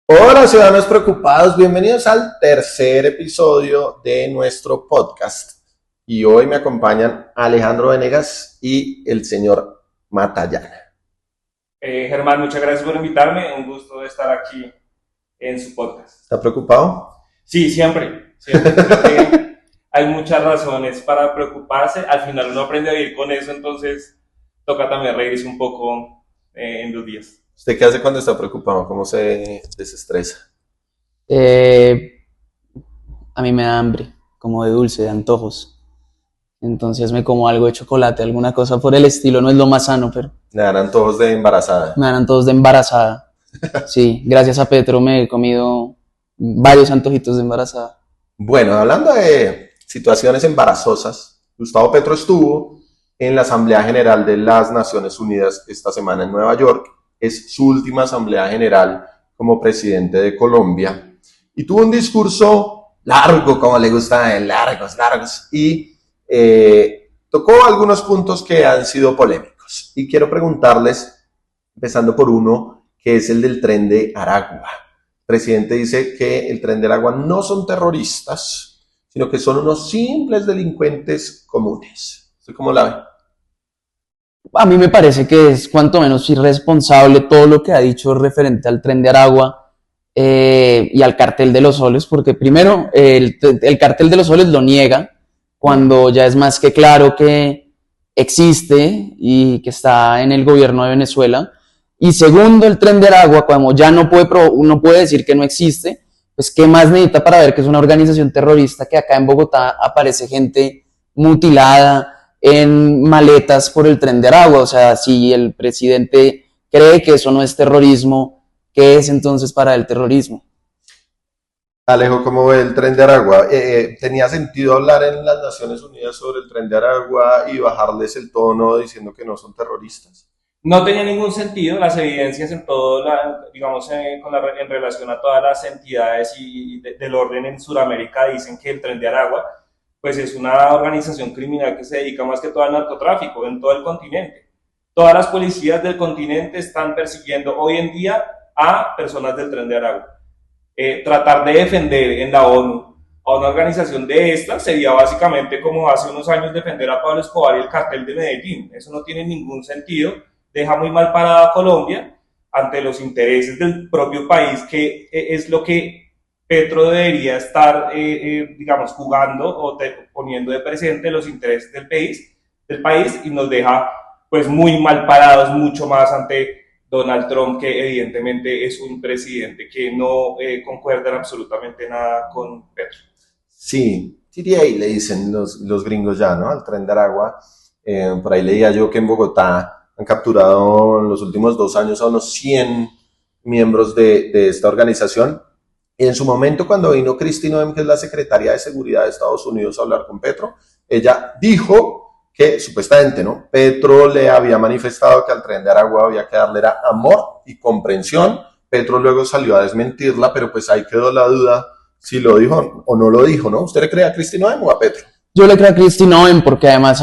Hola ciudadanos preocupados, bienvenidos al tercer episodio de nuestro podcast. Y hoy me acompañan Alejandro Venegas y el señor Matallana. Germán, muchas gracias por invitarme. Un gusto estar aquí en su podcast. ¿Está preocupado? Sí, siempre. Creo que hay muchas razones para preocuparse. Al final uno aprende a vivir con eso, entonces toca también reírse un poco en los días. ¿Usted qué hace cuando está preocupado? ¿Cómo se desestresa? Eh, a mí me da hambre, como de dulce, de antojos. Entonces me como algo de chocolate, alguna cosa por el estilo. No es lo más sano, pero Le dan antojos de embarazada. me dan antojos de embarazada. Sí, gracias a Petro me he comido varios antojitos de embarazada. Bueno, hablando de situaciones embarazosas, Gustavo Petro estuvo en la Asamblea General de las Naciones Unidas esta semana en Nueva York. Es su última Asamblea General como presidente de Colombia y tuvo un discurso largo, como le gusta a él, largos, y tocó algunos puntos que han sido polémicos. Y quiero preguntarles, empezando por uno, que es el del Tren de Aragua. El presidente dice que el Tren de Aragua no son terroristas, sino que son unos simples delincuentes comunes. ¿Usted cómo la ve? A mí me parece que es cuanto menos irresponsable todo lo que ha dicho referente al Tren de Aragua y al Cartel de los Soles, porque primero el Cartel de los Soles lo niega cuando ya es más que claro que existe y que está en el gobierno de Venezuela. Y segundo, el Tren de Aragua, como ya no puede decir que no existe, pues qué más necesita para ver que es una organización terrorista, que acá en Bogotá aparece gente mutilada en maletas por el Tren de Aragua. O sea, si el presidente cree que eso no es terrorismo, ¿qué es entonces para el terrorismo? Alejo, ¿cómo ve el Tren de Aragua? ¿Tenía sentido hablar en las Naciones Unidas sobre el Tren de Aragua y bajarles el tono diciendo que no son terroristas? No tenía ningún sentido las evidencias en todo, digamos, en relación a todas las entidades del orden en Sudamérica dicen que el Tren de Aragua pues es una organización criminal que se dedica más que todo al narcotráfico en todo el continente. Todas las policías del continente están persiguiendo hoy en día a personas del Tren de Aragua. Tratar de defender en la ONU a una organización de estas sería básicamente como hace unos años defender a Pablo Escobar y el cartel de Medellín. Eso no tiene ningún sentido, deja muy mal parada a Colombia ante los intereses del propio país, que es lo que Petro debería estar, digamos, jugando o poniendo de presente los intereses del país, y nos deja pues muy mal parados, mucho más ante Donald Trump, que evidentemente es un presidente que no concuerda en absolutamente nada con Petro. Sí, TDA le dicen los gringos ya, ¿no? Al Tren de Aragua. Por ahí leía yo que en Bogotá han capturado en los últimos 2 años a unos 100 miembros de esta organización. Y en su momento, cuando vino Kristi Noem, que es la secretaria de Seguridad de Estados Unidos, a hablar con Petro, ella dijo que supuestamente, ¿no? Petro le había manifestado que al Tren de Aragua había que darle era amor y comprensión. Petro luego salió a desmentirla, pero pues ahí quedó la duda si lo dijo o no lo dijo, ¿no? ¿Usted le cree a Kristi Noem o a Petro? Yo le creo a Kristi Noem porque además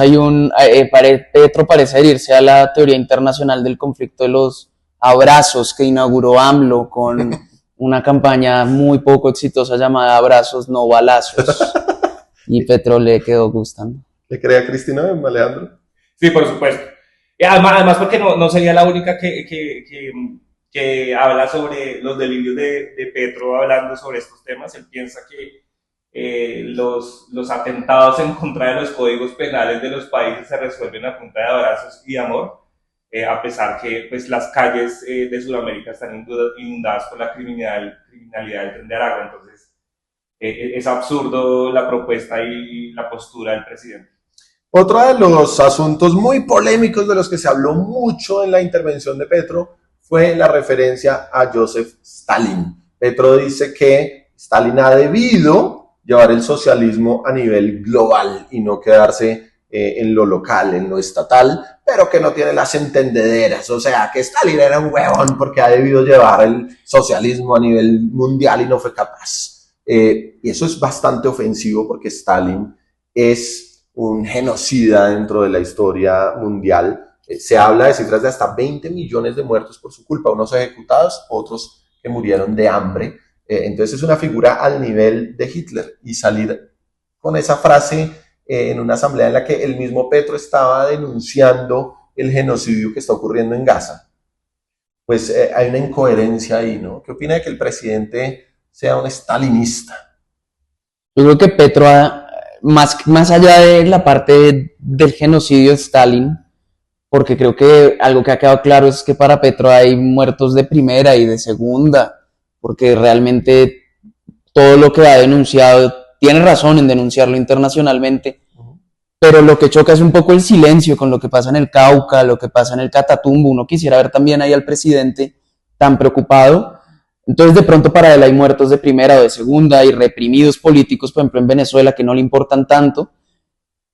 Petro parece adherirse a la teoría internacional del conflicto de los abrazos que inauguró AMLO con una campaña muy poco exitosa llamada Abrazos no balazos, y Petro le quedó gustando. ¿Le cree a Kristi Noem, Alejandro? Sí, por supuesto. Además porque no sería la única que habla sobre los delirios de Petro hablando sobre estos temas. Él piensa que los atentados en contra de los códigos penales de los países se resuelven a punta de abrazos y amor, a pesar que pues, las calles de Sudamérica están inundadas por la criminalidad del Tren de Aragua. Entonces, es absurdo la propuesta y la postura del presidente. Otro de los asuntos muy polémicos de los que se habló mucho en la intervención de Petro fue la referencia a Joseph Stalin. Petro dice que Stalin ha debido llevar el socialismo a nivel global y no quedarse en lo local, en lo estatal, pero que no tiene las entendederas. O sea, que Stalin era un huevón porque ha debido llevar el socialismo a nivel mundial y no fue capaz. Y eso es bastante ofensivo porque Stalin es un genocida dentro de la historia mundial. Se habla de cifras de hasta 20 millones de muertos por su culpa, unos ejecutados, otros que murieron de hambre. Entonces es una figura al nivel de Hitler, y salir con esa frase en una asamblea en la que el mismo Petro estaba denunciando el genocidio que está ocurriendo en Gaza, pues hay una incoherencia ahí, ¿no? ¿Qué opina de que el presidente sea un stalinista? Yo creo que Petro, más allá de la parte del genocidio de Stalin, porque creo que algo que ha quedado claro es que para Petro hay muertos de primera y de segunda, porque realmente todo lo que ha denunciado, tiene razón en denunciarlo internacionalmente, pero lo que choca es un poco el silencio con lo que pasa en el Cauca, lo que pasa en el Catatumbo. Uno quisiera ver también ahí al presidente tan preocupado. Entonces, de pronto para él hay muertos de primera o de segunda y reprimidos políticos, por ejemplo en Venezuela, que no le importan tanto.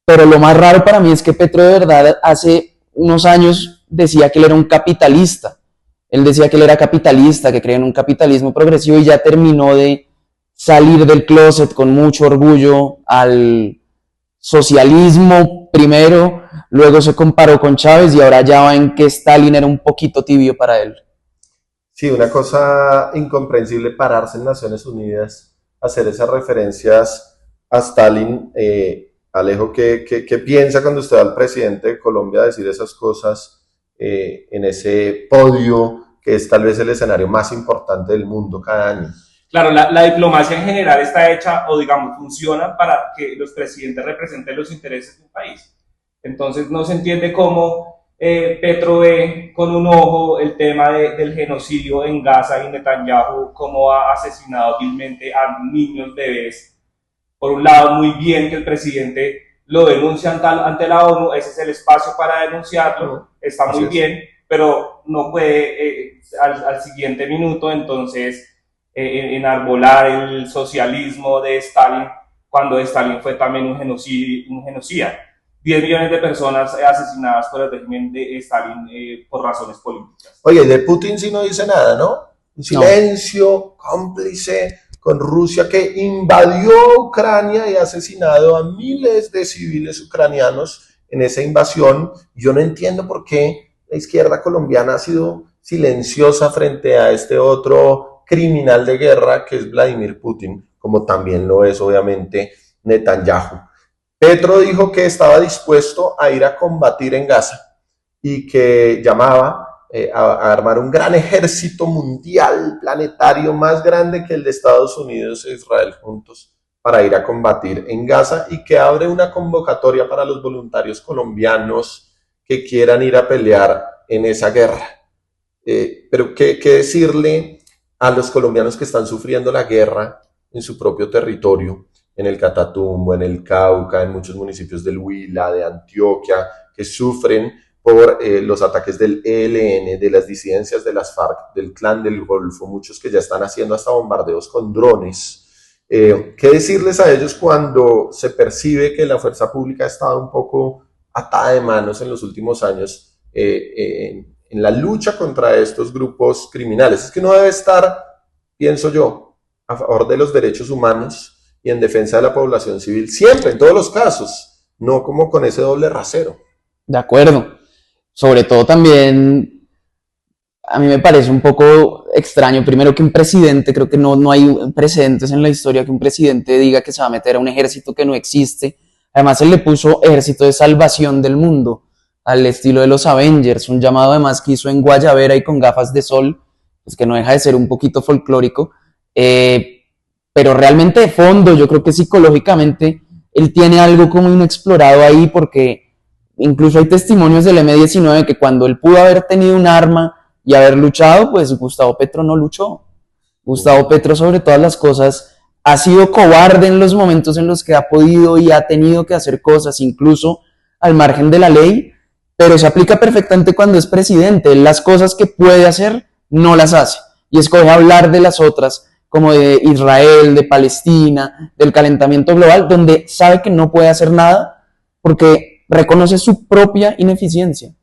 Pero lo más raro para mí es que Petro de verdad hace unos años decía que él era un capitalista. Él decía que él era capitalista, que creía en un capitalismo progresivo, y ya terminó de salir del closet con mucho orgullo al socialismo primero, luego se comparó con Chávez y ahora ya va en que Stalin era un poquito tibio para él. Sí, una cosa incomprensible pararse en Naciones Unidas, hacer esas referencias a Stalin. Alejo, ¿qué piensa cuando usted va al presidente de Colombia a decir esas cosas en ese podio que es tal vez el escenario más importante del mundo cada año? Claro, la diplomacia en general está hecha, o digamos, funciona para que los presidentes representen los intereses de un país. Entonces no se entiende cómo Petro ve con un ojo el tema del genocidio en Gaza, y Netanyahu cómo ha asesinado vilmente a niños, bebés. Por un lado, muy bien que el presidente lo denuncia ante la ONU, ese es el espacio para denunciarlo, está muy bien, pero no puede al siguiente minuto entonces enarbolar el socialismo de Stalin, cuando Stalin fue también un genocida. 10 millones de personas asesinadas por el régimen de Stalin por razones políticas. Oye, de Putin sí no dice nada, ¿no? Un silencio, cómplice con Rusia, que invadió Ucrania y ha asesinado a miles de civiles ucranianos en esa invasión. Yo no entiendo por qué la izquierda colombiana ha sido silenciosa frente a este otro criminal de guerra que es Vladimir Putin, como también lo es obviamente Netanyahu. Petro dijo que estaba dispuesto a ir a combatir en Gaza y que llamaba a armar un gran ejército mundial, planetario, más grande que el de Estados Unidos e Israel juntos, para ir a combatir en Gaza, y que abre una convocatoria para los voluntarios colombianos que quieran ir a pelear en esa guerra. Pero ¿qué decirle a los colombianos que están sufriendo la guerra en su propio territorio, en el Catatumbo, en el Cauca, en muchos municipios del Huila, de Antioquia, que sufren por los ataques del ELN, de las disidencias de las FARC, del Clan del Golfo, muchos que ya están haciendo hasta bombardeos con drones? ¿Qué decirles a ellos cuando se percibe que la fuerza pública ha estado un poco atada de manos en los últimos años en la lucha contra estos grupos criminales? Es que uno debe estar, pienso yo, a favor de los derechos humanos y en defensa de la población civil, siempre, en todos los casos, no como con ese doble rasero. De acuerdo. Sobre todo también, a mí me parece un poco extraño, primero, que un presidente, creo que no hay precedentes en la historia que un presidente diga que se va a meter a un ejército que no existe. Además, él le puso Ejército de Salvación del Mundo, al estilo de los Avengers, un llamado además que hizo en guayabera y con gafas de sol, pues que no deja de ser un poquito folclórico, pero realmente de fondo, yo creo que psicológicamente él tiene algo como inexplorado ahí, porque incluso hay testimonios del M-19 que cuando él pudo haber tenido un arma y haber luchado, pues Gustavo Petro no luchó. Gustavo Petro, sobre todas las cosas, ha sido cobarde en los momentos en los que ha podido y ha tenido que hacer cosas, incluso al margen de la ley, pero se aplica perfectamente cuando es presidente. Las cosas que puede hacer, no las hace. Y escoge hablar de las otras, como de Israel, de Palestina, del calentamiento global, donde sabe que no puede hacer nada porque reconoce su propia ineficiencia.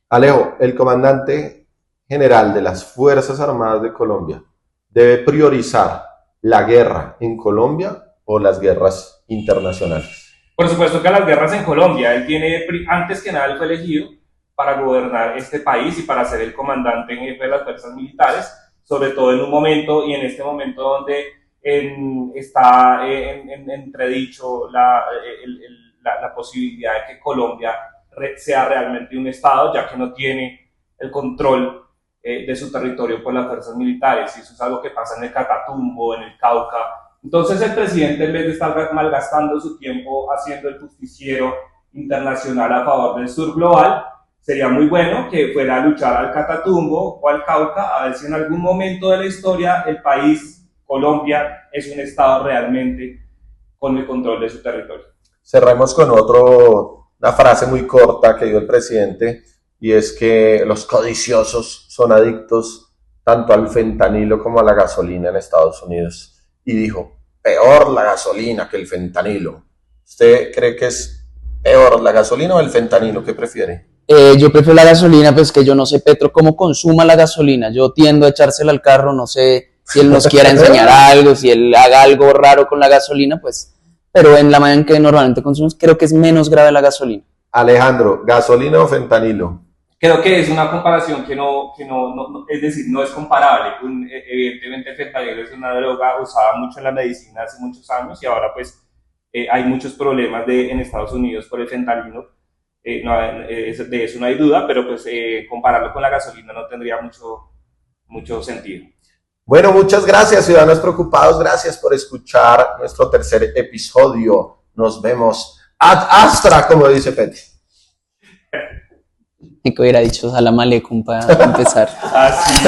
Alejo, el comandante general de las Fuerzas Armadas de Colombia debe priorizar la guerra en Colombia o las guerras internacionales. Por supuesto que las guerras en Colombia. Él tiene, antes que nada, él fue elegido para gobernar este país y para ser el comandante en jefe de las fuerzas militares. sobre todo en un momento y en este momento donde está en entredicho la posibilidad de que Colombia sea realmente un Estado, ya que no tiene el control de su territorio por las fuerzas militares, y eso es algo que pasa en el Catatumbo, en el Cauca. Entonces el presidente, en vez de estar malgastando su tiempo haciendo el justiciero internacional a favor del sur global, sería muy bueno que fuera a luchar al Catatumbo o al Cauca, a ver si en algún momento de la historia el país, Colombia, es un Estado realmente con el control de su territorio. Cerremos con una frase muy corta que dio el presidente, y es que los codiciosos son adictos tanto al fentanilo como a la gasolina en Estados Unidos. Y dijo, peor la gasolina que el fentanilo. ¿Usted cree que es peor la gasolina o el fentanilo? ¿Qué prefiere? Yo prefiero la gasolina, pues que yo no sé, Petro, cómo consuma la gasolina. Yo tiendo a echársela al carro, no sé si él nos quiera enseñar algo, si él haga algo raro con la gasolina, pues, pero en la manera en que normalmente consumimos, creo que es menos grave la gasolina. Alejandro, ¿gasolina o fentanilo? Creo que es una comparación que no, es decir, no es comparable. Evidentemente el fentanilo es una droga usada mucho en la medicina hace muchos años, y ahora pues hay muchos problemas en Estados Unidos por el fentanilo. De eso no hay duda, pero pues compararlo con la gasolina no tendría mucho sentido. Bueno, muchas gracias, ciudadanos preocupados. Gracias por escuchar nuestro tercer episodio. Nos vemos ad astra, como dice Peti. Y que hubiera dicho salam aleikum para empezar. Así.